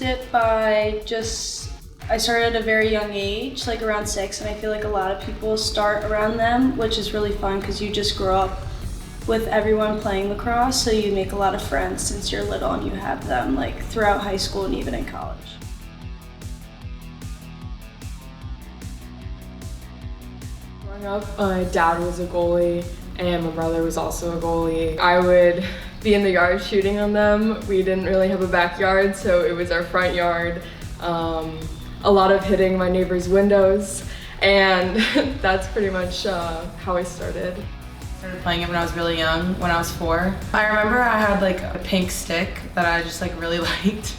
influenced it by I started at a very young age, like around 6, and I feel like a lot of people start around them, which is really fun because you just grow up with everyone playing lacrosse, so you make a lot of friends since you're little and you have them like throughout high school and even in college. Growing up, my dad was a goalie and my brother was also a goalie. I would be in the yard shooting on them. We didn't really have a backyard, so it was our front yard. A lot of hitting my neighbor's windows, and that's pretty much how I started. I started playing it when I was really young, when I was 4. I remember I had like a pink stick that I just like really liked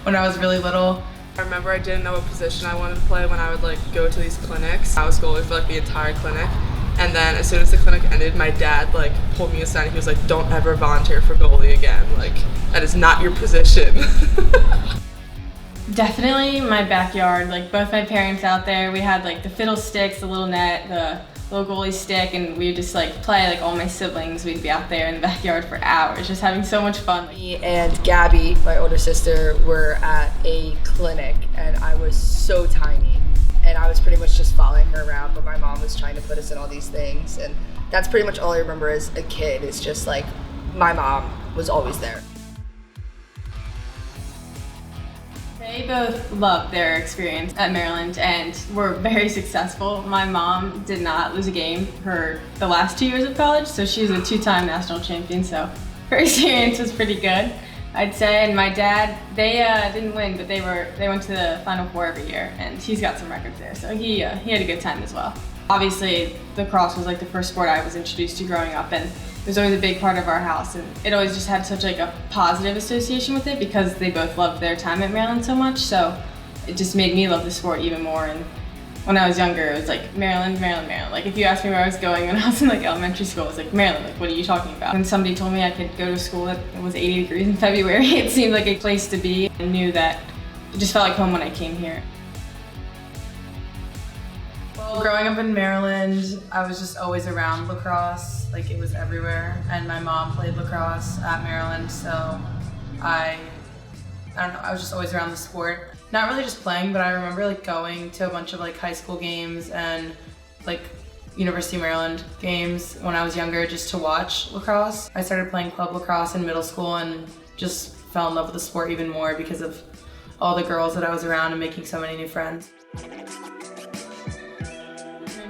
when I was really little. I remember I didn't know what position I wanted to play when I would like go to these clinics. I was goalie for like the entire clinic, and then as soon as the clinic ended, my dad like pulled me aside and he was like, "Don't ever volunteer for goalie again. Like, that is not your position." Definitely my backyard, like both my parents out there, we had like the fiddle sticks, the little net, the little goalie stick, and we would just like play, like all my siblings, we'd be out there in the backyard for hours just having so much fun. Me and Gabby, my older sister, were at a clinic and I was so tiny and I was pretty much just following her around, but my mom was trying to put us in all these things, and that's pretty much all I remember as a kid. It's just like my mom was always there. They both loved their experience at Maryland and were very successful. My mom did not lose a game the last 2 years of college, so she was a 2-time national champion, so her experience was pretty good, I'd say. And my dad, they didn't win, but they went to the Final Four every year, and he's got some records there, so he had a good time as well. Obviously, lacrosse was like the first sport I was introduced to growing up, and it was always a big part of our house, and it always just had such like a positive association with it because they both loved their time at Maryland so much, so it just made me love the sport even more. And when I was younger, it was like Maryland, Maryland, Maryland. Like if you asked me where I was going when I was in like elementary school, it was like Maryland, like what are you talking about? When somebody told me I could go to school that it was 80 degrees in February, it seemed like a place to be. I knew that it just felt like home when I came here. Well, growing up in Maryland, I was just always around lacrosse, like it was everywhere, and my mom played lacrosse at Maryland, so I don't know, I was just always around the sport. Not really just playing, but I remember like going to a bunch of like high school games and like University of Maryland games when I was younger just to watch lacrosse. I started playing club lacrosse in middle school and just fell in love with the sport even more because of all the girls that I was around and making so many new friends.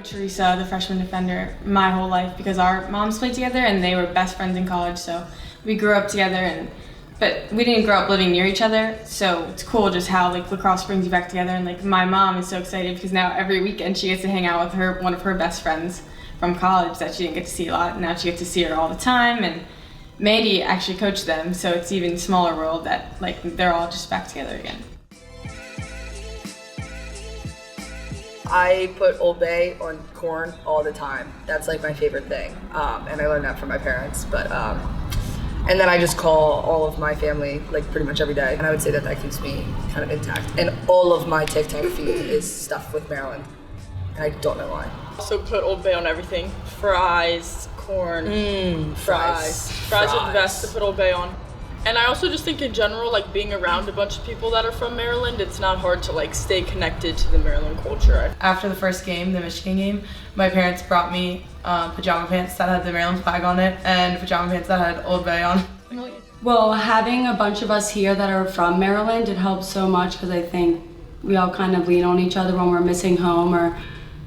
Teresa, the freshman defender, my whole life because our moms played together and they were best friends in college, so we grew up together, but we didn't grow up living near each other, so it's cool just how like lacrosse brings you back together. And like my mom is so excited because now every weekend she gets to hang out with one of her best friends from college that she didn't get to see a lot, and now she gets to see her all the time. And Mandy actually coached them, so it's even smaller world that like they're all just back together again. I put Old Bay on corn all the time. That's like my favorite thing, and I learned that from my parents. But and then I just call all of my family like pretty much every day, and I would say that keeps me kind of intact. And all of my TikTok feed is stuff with Maryland, and I don't know why. So put Old Bay on everything: fries, corn, fries. Fries are the best to put Old Bay on. And I also just think in general, like being around a bunch of people that are from Maryland, it's not hard to like stay connected to the Maryland culture. After the first game, the Michigan game, my parents brought me pajama pants that had the Maryland flag on it and pajama pants that had Old Bay on. Well, having a bunch of us here that are from Maryland, it helps so much because I think we all kind of lean on each other when we're missing home or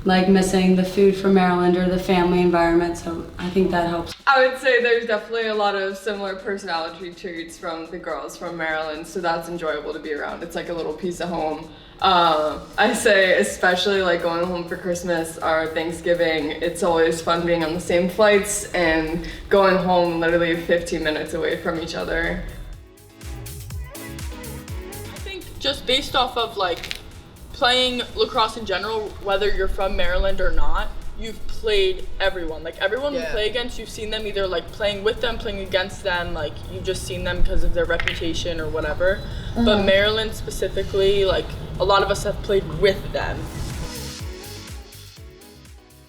like missing the food from Maryland or the family environment, so I think that helps. I would say there's definitely a lot of similar personality traits from the girls from Maryland, so that's enjoyable to be around. It's like a little piece of home. I say especially like going home for Christmas or Thanksgiving, it's always fun being on the same flights and going home literally 15 minutes away from each other. I think just based off of like playing lacrosse in general, whether you're from Maryland or not, you've played everyone. Like everyone you play against, you've seen them either like playing with them, playing against them, like you've just seen them because of their reputation or whatever. But Maryland specifically, like a lot of us have played with them.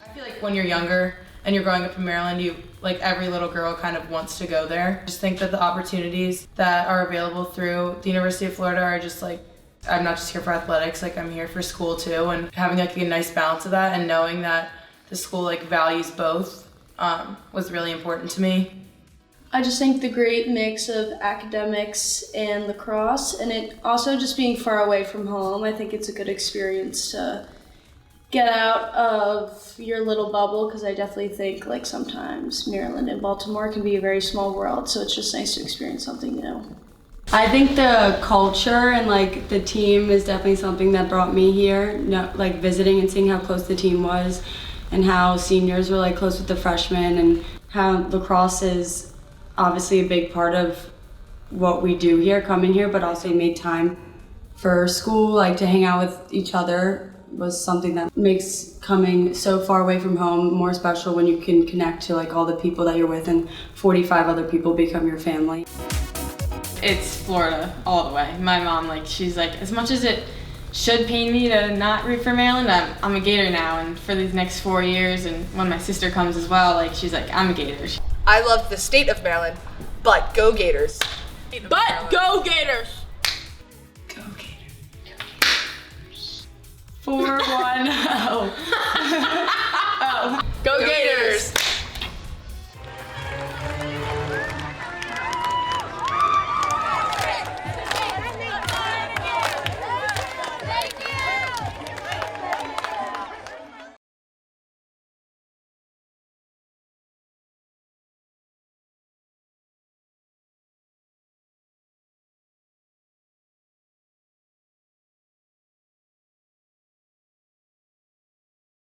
I feel like when you're younger and you're growing up in Maryland, you like every little girl kind of wants to go there. I just think that the opportunities that are available through the University of Florida are just like, I'm not just here for athletics, like I'm here for school too, and having like a nice balance of that and knowing that the school like values both was really important to me. I just think the great mix of academics and lacrosse, and it also just being far away from home, I think it's a good experience to get out of your little bubble, because I definitely think like sometimes Maryland and Baltimore can be a very small world, so it's just nice to experience something new. I think the culture and like the team is definitely something that brought me here, like visiting and seeing how close the team was and how seniors were like close with the freshmen, and how lacrosse is obviously a big part of what we do here, coming here, but also made time for school, like to hang out with each other was something that makes coming so far away from home more special when you can connect to like all the people that you're with and 45 other people become your family. It's Florida all the way. My mom, like, she's like, as much as it should pain me to not root for Maryland, I'm a Gator now, and for these next 4 years, and when my sister comes as well, like, she's like, I'm a Gator. I love the state of Maryland, but go Gators. But go Gators! Go Gators. 4-1-0. Go Gators!